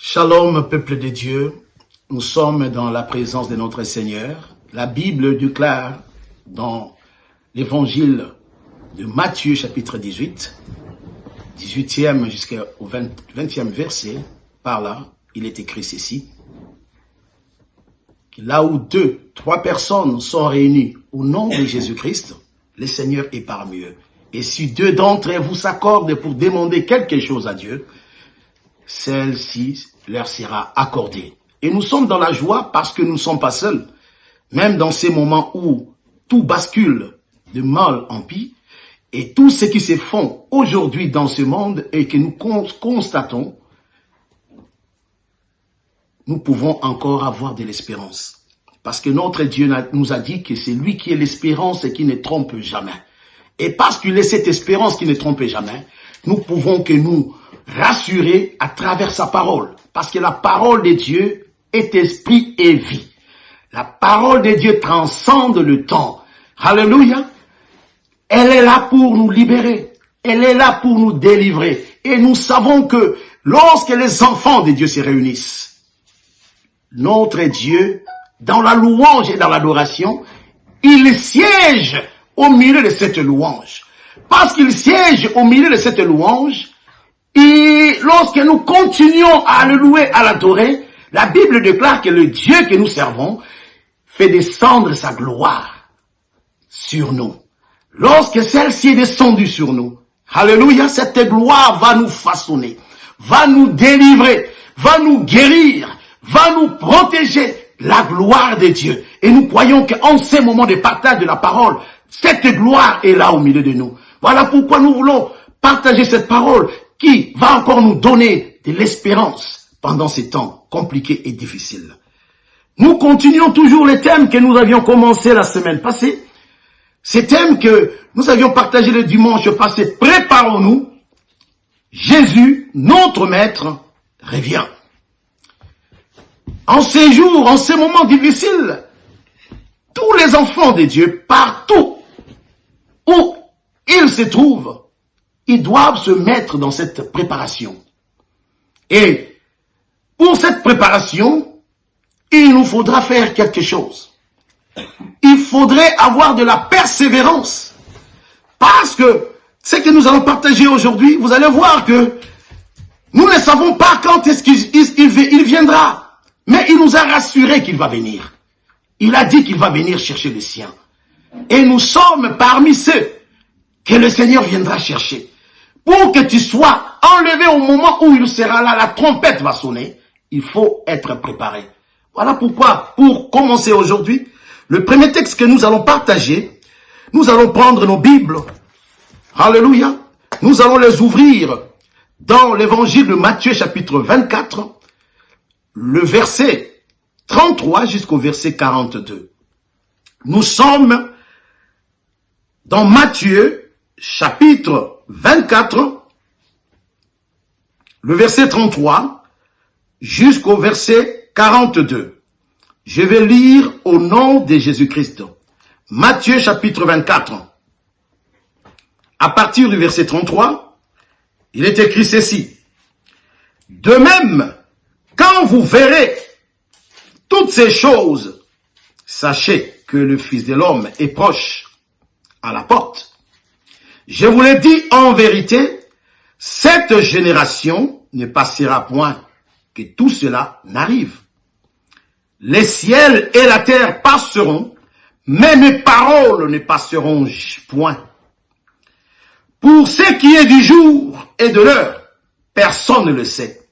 Shalom, peuple de Dieu. Nous sommes dans la présence de notre Seigneur. La Bible déclare dans l'évangile de Matthieu, chapitre 18, 18e jusqu'au 20e verset, par là, il est écrit ceci. Là où 2, 3 personnes sont réunies au nom de Jésus-Christ, le Seigneur est parmi eux. Et si 2 d'entre eux vous s'accordent pour demander quelque chose à Dieu, celle-ci leur sera accordée. Et nous sommes dans la joie parce que nous ne sommes pas seuls. Même dans ces moments où tout bascule de mal en pis, et tout ce qui se font aujourd'hui dans ce monde et que nous constatons, nous pouvons encore avoir de l'espérance. Parce que notre Dieu nous a dit que c'est lui qui est l'espérance et qui ne trompe jamais. Et parce qu'il est cette espérance qui ne trompe jamais, nous pouvons que nous rassurer à travers sa parole. Parce que la parole de Dieu est esprit et vie. La parole de Dieu transcende le temps. Alléluia. Elle est là pour nous libérer. Elle est là pour nous délivrer. Et nous savons que lorsque les enfants de Dieu se réunissent, notre Dieu, dans la louange et dans l'adoration, il siège au milieu de cette louange. Parce qu'il siège au milieu de cette louange, et lorsque nous continuons à le louer, à l'adorer, la Bible déclare que le Dieu que nous servons fait descendre sa gloire sur nous. Lorsque celle-ci est descendue sur nous, alléluia, cette gloire va nous façonner, va nous délivrer, va nous guérir, va nous protéger, la gloire de Dieu. Et nous croyons qu'en ces moments de partage de la parole, cette gloire est là au milieu de nous. Voilà pourquoi nous voulons partager cette parole qui va encore nous donner de l'espérance pendant ces temps compliqués et difficiles. Nous continuons toujours les thèmes que nous avions commencé la semaine passée. Ces thèmes que nous avions partagés le dimanche passé. Préparons-nous. Jésus, notre Maître, revient. En ces jours, en ces moments difficiles, tous les enfants de Dieu, partout où ils se trouvent, ils doivent se mettre dans cette préparation. Et pour cette préparation, il nous faudra faire quelque chose. Il faudrait avoir de la persévérance. Parce que ce que nous allons partager aujourd'hui, vous allez voir que nous ne savons pas quand est-ce qu'il viendra. Mais il nous a rassuré qu'il va venir. Il a dit qu'il va venir chercher les siens. Et nous sommes parmi ceux que le Seigneur viendra chercher. Pour que tu sois enlevé au moment où il sera là, la trompette va sonner, il faut être préparé. Voilà pourquoi, pour commencer aujourd'hui, le premier texte que nous allons partager, nous allons prendre nos Bibles. Alléluia. Nous allons les ouvrir dans l'évangile de Matthieu chapitre 24, le verset 33 jusqu'au verset 42. Nous sommes dans Matthieu chapitre 24, le verset 33 jusqu'au verset 42. Je vais lire au nom de Jésus-Christ. Matthieu chapitre 24. À partir du verset 33, il est écrit ceci. De même, quand vous verrez toutes ces choses, sachez que le Fils de l'homme est proche à la porte. Je vous l'ai dit en vérité, cette génération ne passera point que tout cela n'arrive. Les ciels et la terre passeront, mais mes paroles ne passeront point. Pour ce qui est du jour et de l'heure, personne ne le sait.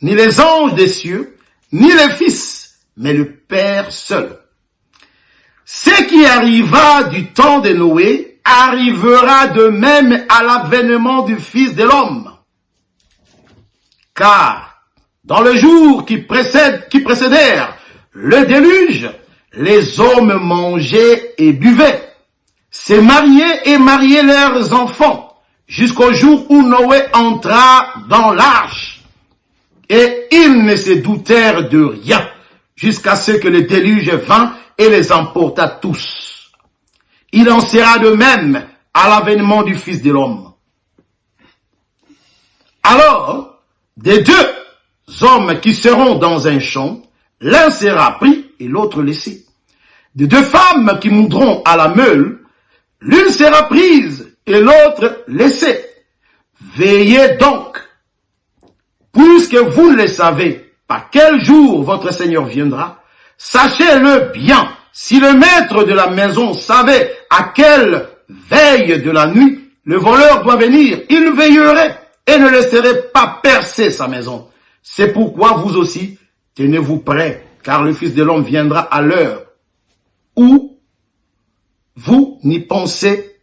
Ni les anges des cieux, ni les fils, mais le Père seul. Ce qui arriva du temps de Noé arrivera de même à l'avènement du Fils de l'homme. Car dans le jour qui précédèrent le déluge, les hommes mangeaient et buvaient, se mariaient et mariaient leurs enfants, jusqu'au jour où Noé entra dans l'arche. Et ils ne se doutèrent de rien, jusqu'à ce que le déluge vint et les emporta tous. Il en sera de même à l'avènement du Fils de l'homme. Alors, des deux, hommes qui seront dans un champ, l'un sera pris et l'autre laissé. De deux femmes qui moudront à la meule, l'une sera prise et l'autre laissée. Veillez donc, puisque vous ne le savez pas quel jour votre Seigneur viendra. Sachez-le bien, si le maître de la maison savait à quelle veille de la nuit le voleur doit venir, il veillerait et ne laisserait pas percer sa maison. C'est pourquoi vous aussi, tenez-vous prêts, car le Fils de l'homme viendra à l'heure où vous n'y pensez